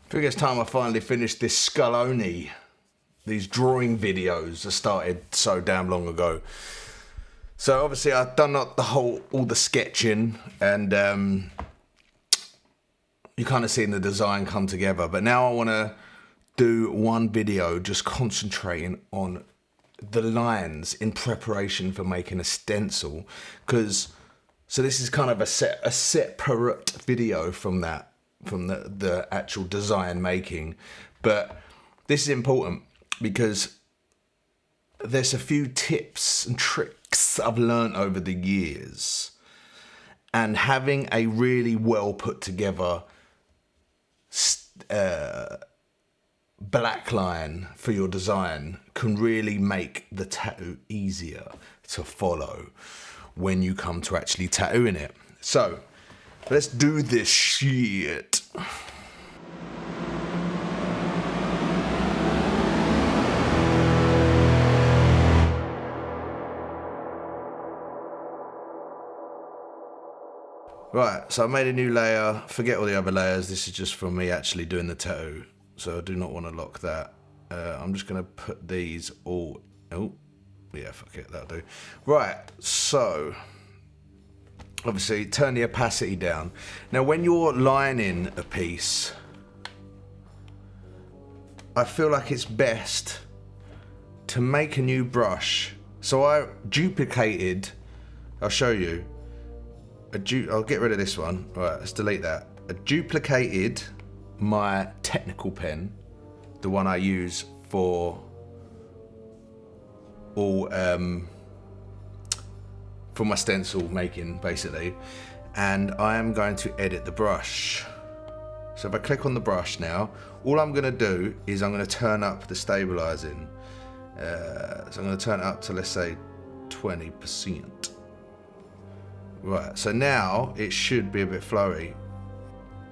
I think it's time I finally finished this skull-ony. These drawing videos I started so damn long ago. So obviously I've done all the sketching, and you kind of seen the design come together. But now I want to do one video just concentrating on the lines in preparation for making a stencil. So this is kind of a separate video from that. From the actual design making, but this is important because there's a few tips and tricks I've learned over the years, and having a really well put together black line for your design can really make the tattoo easier to follow when you come to actually tattooing it. So let's do this shit. Right, so I made a new layer. Forget all the other layers. This is just for me actually doing the tattoo. So I do not want to lock that. I'm just going to put these all... Oh, yeah, fuck it, that'll do. Right, so... obviously, turn the opacity down. Now, when you're lining a piece, I feel like it's best to make a new brush. So I duplicated, I'll show you. I'll get rid of this one. All right, let's delete that. I duplicated my technical pen, the one I use for all, for my stencil making, basically, and I am going to edit the brush. So if I click on the brush now, all I'm going to do is I'm going to turn up the stabilizing. So I'm going to turn it up to, let's say, 20%. Right, so now it should be a bit flowy.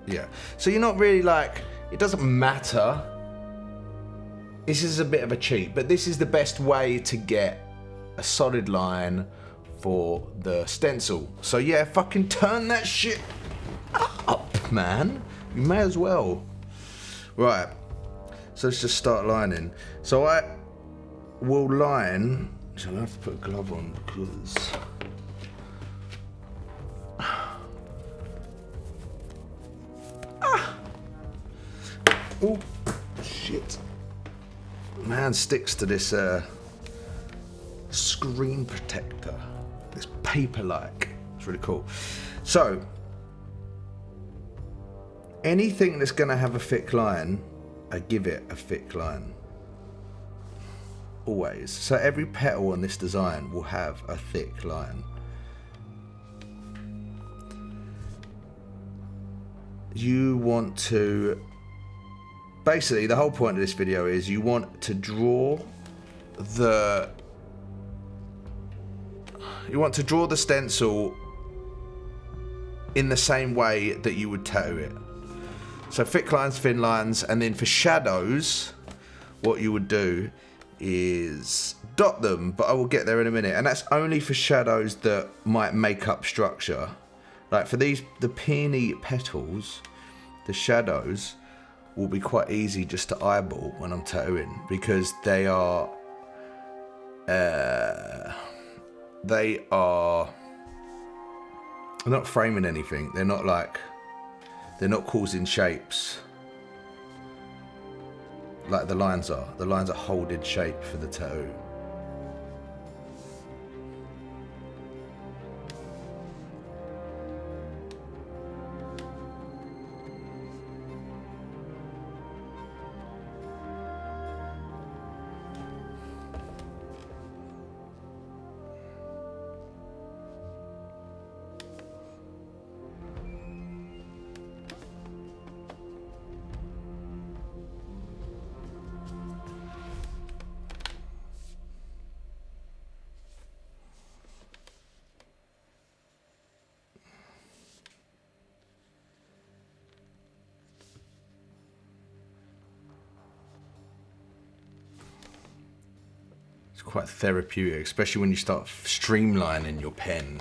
Yeah, so you're not really like, it doesn't matter. This is a bit of a cheat, but this is the best way to get a solid line for the stencil. So yeah, fucking turn that shit up, man. You may as well. Right, so let's just start lining. So I will line, so I have to put a glove on because oh shit, man sticks to this screen protector. It's paper-like. It's really cool. So, anything that's going to have a thick line, I give it a thick line. Always. So every petal on this design will have a thick line. You want to... basically, the whole point of this video is you want to draw the... you want to draw the stencil in the same way that you would tattoo it. So thick lines, thin lines, and then for shadows, what you would do is dot them, but I will get there in a minute. And that's only for shadows that might make up structure. Like for these, the peony petals, the shadows will be quite easy just to eyeball when I'm tattooing because they are not framing anything. They're not causing shapes like the lines are. The lines are holding shape for the tattoo. It's quite therapeutic, especially when you start streamlining your pen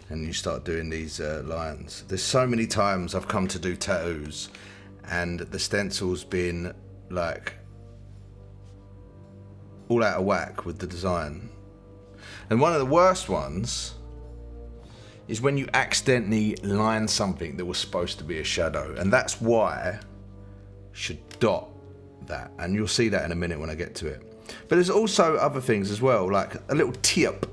and you start doing these lines. There's so many times I've come to do tattoos and the stencil's been like all out of whack with the design. And one of the worst ones is when you accidentally line something that was supposed to be a shadow, and that's why you should dot that, and you'll see that in a minute when I get to it. But there's also other things as well, like a little tip.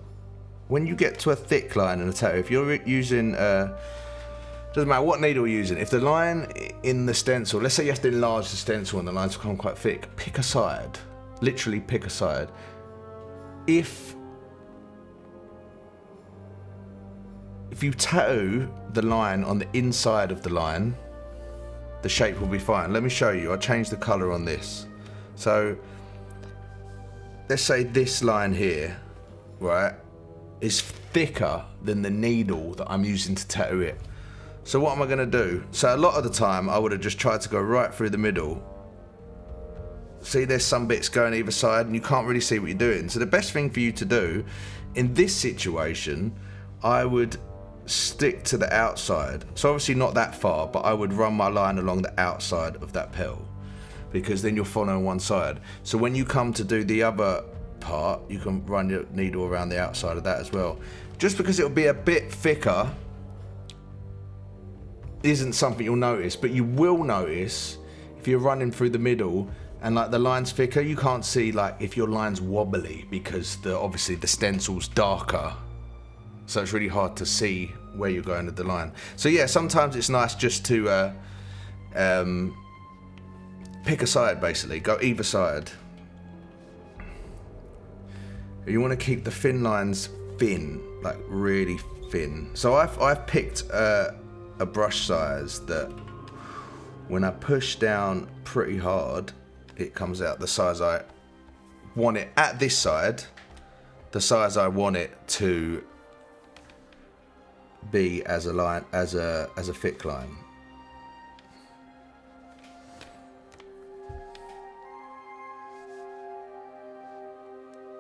When you get to a thick line in a tattoo, if you're using, doesn't matter what needle you're using, if the line in the stencil, let's say you have to enlarge the stencil and the lines become quite thick, pick a side, literally pick a side. If you tattoo the line on the inside of the line, the shape will be fine. Let me show you. I'll change the color on this. So let's say this line here, right, is thicker than the needle that I'm using to tattoo it. So what am I gonna do? So a lot of the time I would have just tried to go right through the middle. See, there's some bits going either side and you can't really see what you're doing. So the best thing for you to do in this situation, I would stick to the outside. So obviously not that far, but I would run my line along the outside of that petal, because then you're following one side. So when you come to do the other part, you can run your needle around the outside of that as well. Just because it'll be a bit thicker isn't something you'll notice, but you will notice if you're running through the middle and like the line's thicker, you can't see like if your line's wobbly because obviously the stencil's darker. So it's really hard to see where you're going with the line. So yeah, sometimes it's nice just to pick a side basically, go either side. You want to keep the thin lines thin, like really thin. So I've picked a brush size that when I push down pretty hard, it comes out the size I want it at this side, the size I want it to be as a line, as a thick line.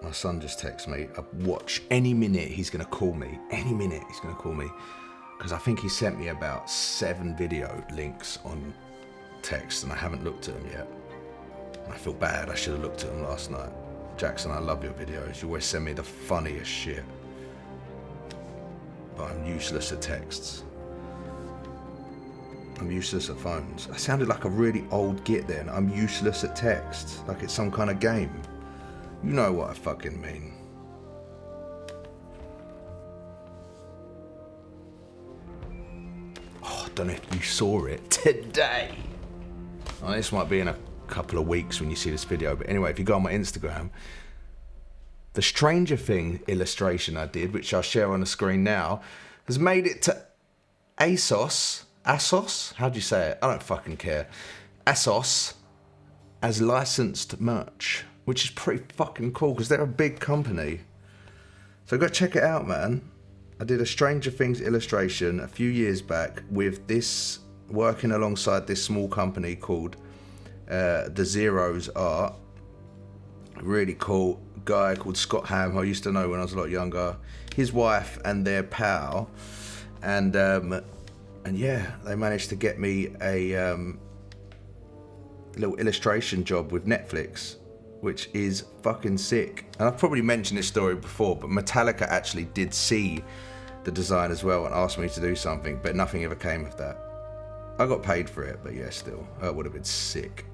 My son just texted me. Watch, any minute he's gonna call me. Any minute he's gonna call me, because I think he sent me about 7 video links on text, and I haven't looked at them yet. I feel bad. I should have looked at them last night. Jackson, I love your videos. You always send me the funniest shit. But I'm useless at texts. I'm useless at phones. I sounded like a really old git then. I'm useless at texts. Like it's some kind of game. You know what I fucking mean. Oh, I don't know if you saw it today. Oh, this might be in a couple of weeks when you see this video. But anyway, if you go on my Instagram, the Stranger Thing illustration I did, which I'll share on the screen now, has made it to ASOS. ASOS? How do you say it? I don't fucking care. ASOS as licensed merch, which is pretty fucking cool because they're a big company. So go check it out, man. I did a Stranger Things illustration a few years back with this, working alongside this small company called The Zeros Art. Really cool guy called Scott Ham, who I used to know when I was a lot younger. His wife and their pal, and yeah, they managed to get me a little illustration job with Netflix, which is fucking sick. And I've probably mentioned this story before, but Metallica actually did see the design as well and asked me to do something, but nothing ever came of that. I got paid for it, but yeah, still, that would have been sick.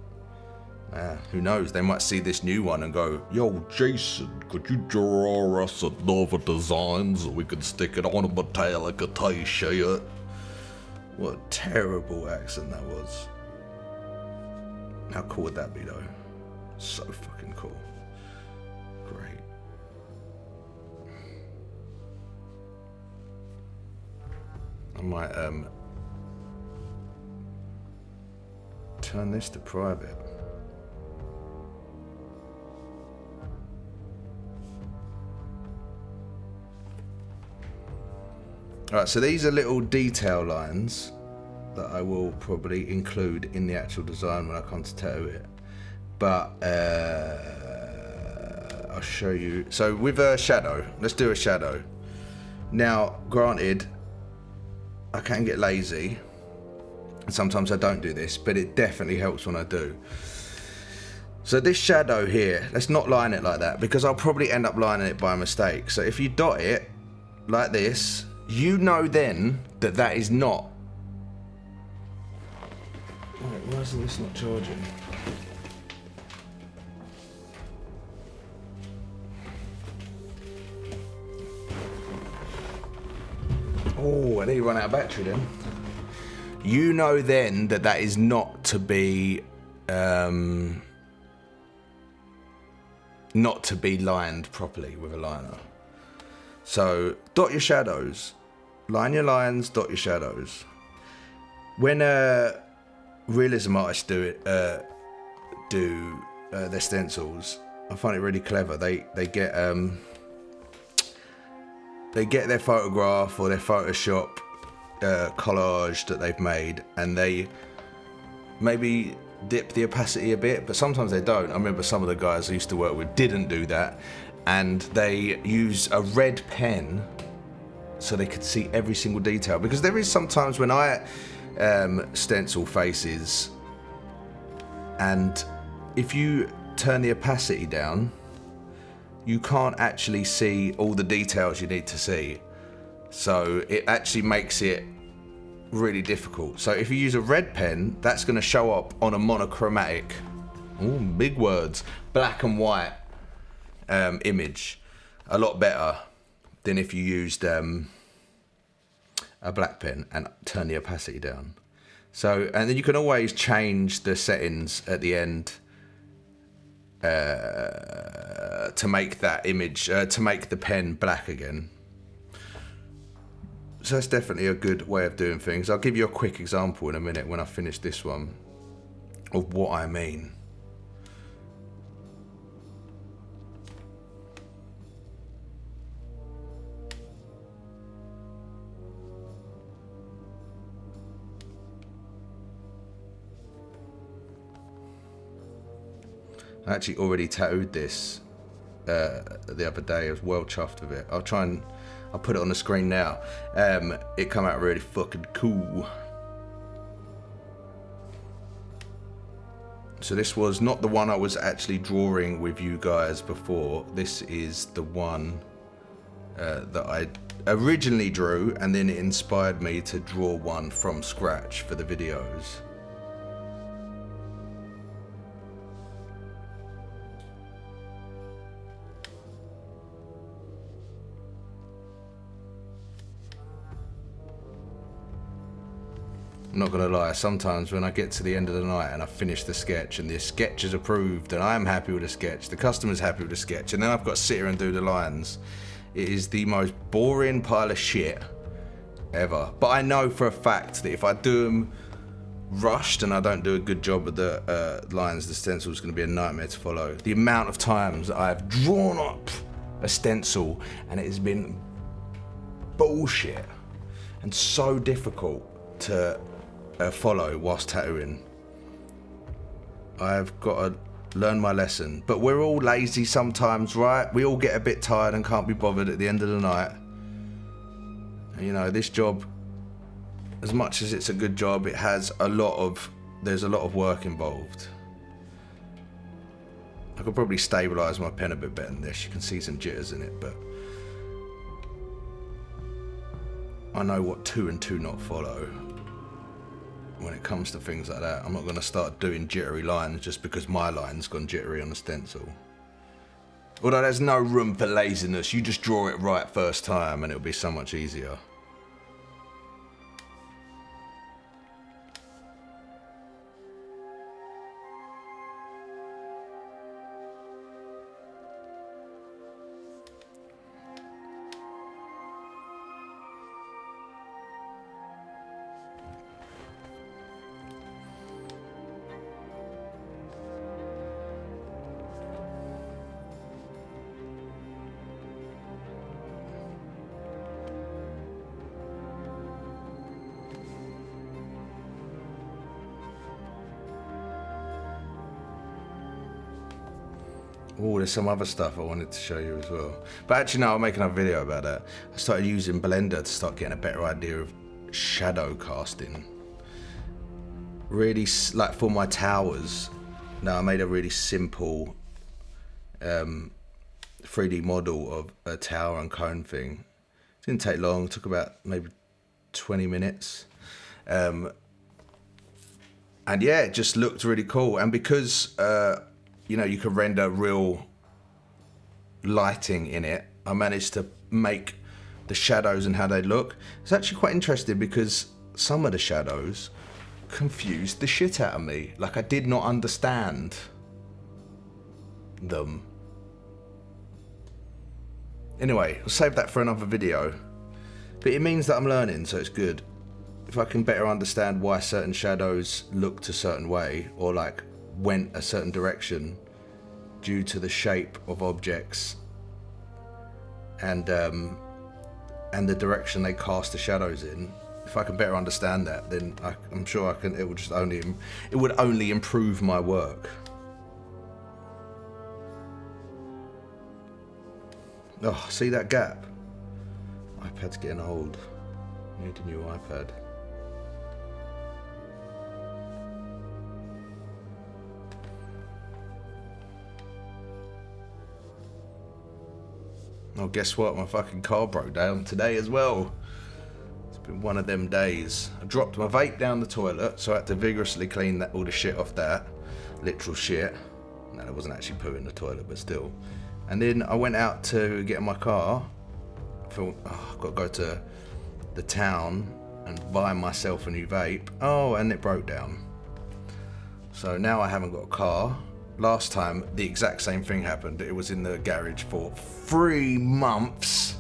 Who knows, they might see this new one and go, yo, Jason, could you draw us another design so we can stick it on a Metallica t-shirt? What a terrible accent that was. How cool would that be though? So fucking cool. Great. I might turn this to private. Alright, so these are little detail lines that I will probably include in the actual design when I come to tattoo it. But I'll show you. So with a shadow, let's do a shadow. Now, granted, I can get lazy And sometimes I don't do this, but it definitely helps when I do. So this shadow here, let's not line it like that, because I'll probably end up lining it by mistake. So if you dot it like this, you know then that that is not. Wait, why isn't this not charging? Oh, I need to run out of battery then. You know then that that is not to be not to be lined properly with a liner. So dot your shadows, line your lines, dot your shadows. When realism artists do their stencils, I find it really clever. They get their photograph or their Photoshop collage that they've made, and they maybe dip the opacity a bit, but sometimes they don't. I remember some of the guys I used to work with didn't do that, and they use a red pen so they could see every single detail. Because there is sometimes when I stencil faces, and if you turn the opacity down, you can't actually see all the details you need to see. So it actually makes it really difficult. So if you use a red pen, that's going to show up on a monochromatic, ooh, big words, black and white image a lot better than if you used a black pen and turn the opacity down. So, and then you can always change the settings at the end to make that image, to make the pen black again. So that's definitely a good way of doing things. I'll give you a quick example in a minute when I finish this one of what I mean. I actually already tattooed this the other day. I was well chuffed with it. I'll put it on the screen now. It come out really fucking cool. So this was not the one I was actually drawing with you guys before. This is the one that I originally drew, and then it inspired me to draw one from scratch for the videos. I'm not gonna lie, sometimes when I get to the end of the night and I finish the sketch and the sketch is approved and I am happy with the sketch, the customer's happy with the sketch, and then I've got to sit here and do the lines, it is the most boring pile of shit ever. But I know for a fact that if I do them rushed and I don't do a good job with the lines, the stencil is gonna be a nightmare to follow. The amount of times I have drawn up a stencil and it has been bullshit and so difficult to follow whilst tattooing. I've got to learn my lesson, but we're all lazy sometimes, right? We all get a bit tired and can't be bothered at the end of the night. And, you know, this job, as much as it's a good job, it has there's a lot of work involved. I could probably stabilise my pen a bit better than this. You can see some jitters in it, but I know what to and to not follow when it comes to things like that. I'm not going to start doing jittery lines just because my line's gone jittery on the stencil. Although there's no room for laziness, you just draw it right first time and it'll be so much easier. Oh, there's some other stuff I wanted to show you as well. But actually, no, I'll make another video about that. I started using Blender to start getting a better idea of shadow casting. really, like for my towers, now I made a really simple 3D model of a tower and cone thing. It didn't take long, it took about maybe 20 minutes. And yeah, it just looked really cool. And because, you know, you can render real lighting in it, I managed to make the shadows and how they look. It's actually quite interesting because some of the shadows confused the shit out of me. Like, I did not understand them. Anyway, I'll save that for another video. But it means that I'm learning, so it's good. If I can better understand why certain shadows looked a certain way, or like went a certain direction due to the shape of objects and the direction they cast the shadows in. If I can better understand that, then I'm sure I can. It would only improve my work. Oh, see that gap? iPad's getting old. I need a new iPad. Oh, guess what? My fucking car broke down today as well. It's been one of them days. I dropped my vape down the toilet, so I had to vigorously clean all the shit off that. Literal shit. No, it wasn't actually poo in the toilet, but still. And then I went out to get in my car. I thought, oh, I've got to go to the town and buy myself a new vape. Oh, and it broke down. So now I haven't got a car. Last time, the exact same thing happened. It was in the garage for 3 months.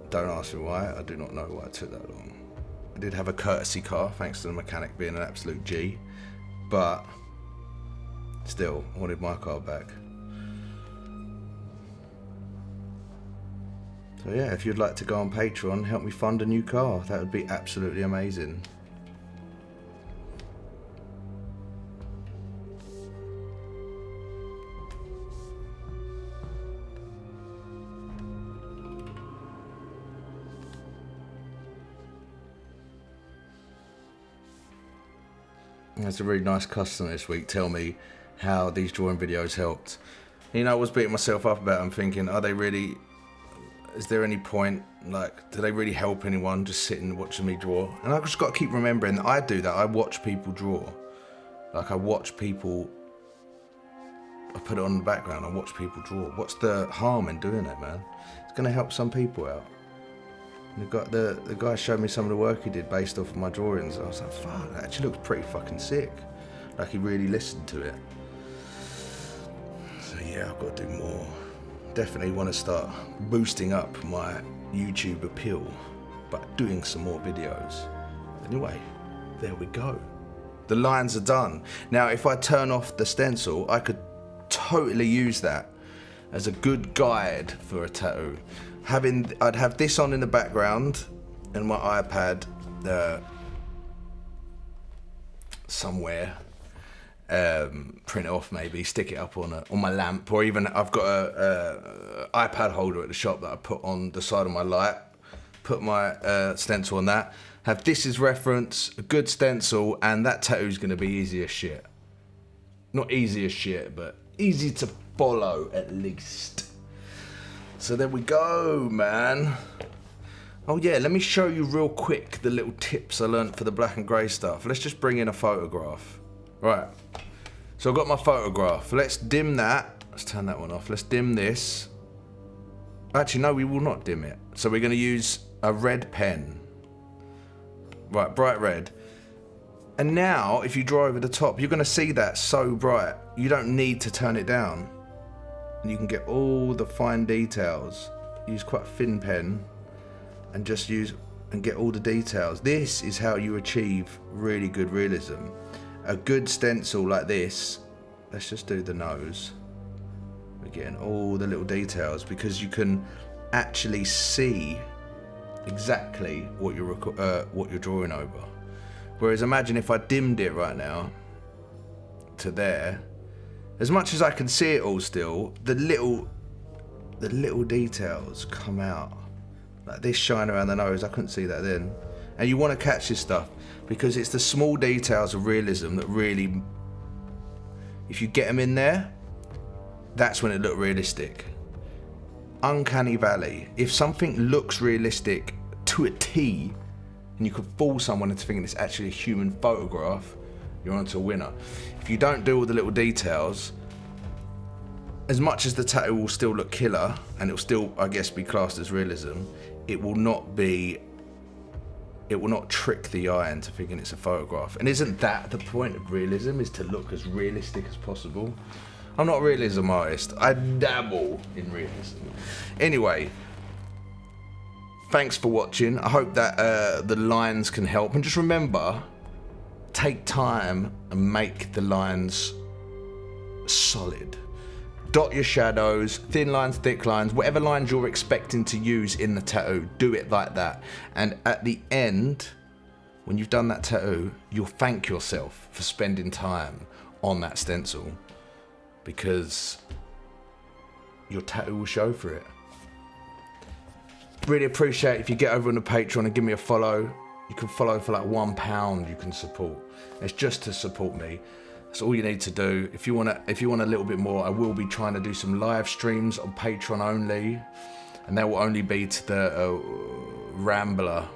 Don't ask me why. I do not know why it took that long. I did have a courtesy car, thanks to the mechanic being an absolute G. But still, I wanted my car back. So yeah, if you'd like to go on Patreon, help me fund a new car. That would be absolutely amazing. That's a really nice customer this week. Tell me how these drawing videos helped. You know, I was beating myself up about them, thinking, are they really, is there any point, like, do they really help anyone just sitting watching me draw? And I've just got to keep remembering that I do that. I watch people draw. Like, I watch people, I put it on the background, I watch people draw. What's the harm in doing it, man? It's going to help some people out. The guy showed me some of the work he did based off of my drawings. I was like, fuck, that actually looks pretty fucking sick. Like, he really listened to it. So yeah, I've got to do more. Definitely want to start boosting up my YouTube appeal by doing some more videos. Anyway, there we go. The lines are done. Now, if I turn off the stencil, I could totally use that as a good guide for a tattoo. I'd have this on in the background and my iPad somewhere, print it off maybe, stick it up on my lamp, or even I've got a iPad holder at the shop that I put on the side of my light, put my stencil on that, have this as reference, a good stencil, and that tattoo's gonna be easy as shit. Not easy as shit, but easy to follow at least. So there we go, man. Oh yeah, let me show you real quick the little tips I learned for the black and grey stuff. Let's just bring in a photograph. Right, so I've got my photograph. Let's dim that. Let's turn that one off. Let's dim this. Actually, no, we will not dim it. So we're gonna use a red pen. Right, bright red. And now, if you draw over the top, you're gonna see that so bright. You don't need to turn it down. And you can get all the fine details. Use quite a thin pen and just use and get all the details. This is how you achieve really good realism. A good stencil like this, let's just do the nose. We're getting all the little details because you can actually see exactly what you're drawing over. Whereas imagine if I dimmed it right now to there, as much as I can see it all still, the little details come out. like this shine around the nose, I couldn't see that then. And you want to catch this stuff because it's the small details of realism that really, if you get them in there, that's when it looks realistic. Uncanny valley. If something looks realistic to a T, and you could fool someone into thinking it's actually a human photograph, you're onto a winner. If you don't do all the little details, as much as the tattoo will still look killer, and it will still, I guess, be classed as realism, it will not trick the eye into thinking it's a photograph. And isn't that the point of realism, is to look as realistic as possible? I'm not a realism artist, I dabble in realism. Anyway, thanks for watching. I hope that the lines can help. And just remember, take time and make the lines solid. Dot your shadows, thin lines, thick lines, whatever lines you're expecting to use in the tattoo, do it like that. And at the end, when you've done that tattoo, you'll thank yourself for spending time on that stencil, because your tattoo will show for it. Really appreciate it if you get over on the Patreon and give me a follow. You can follow for like £1, you can support. It's just to support me. That's all you need to do. If you want a little bit more, I will be trying to do some live streams on Patreon only, and that will only be to the Rambler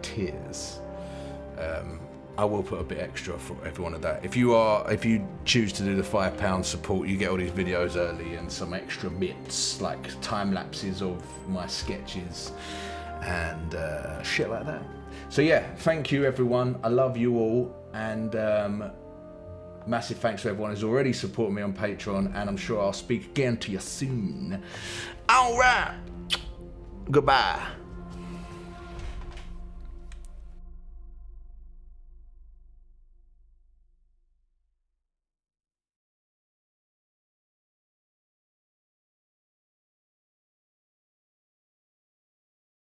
tiers. I will put a bit extra for everyone of that. If you choose to do the £5 support, you get all these videos early and some extra bits like time lapses of my sketches and shit like that. So yeah, thank you everyone. I love you all, and massive thanks to everyone who's already supported me on Patreon, and I'm sure I'll speak again to you soon. All right, goodbye.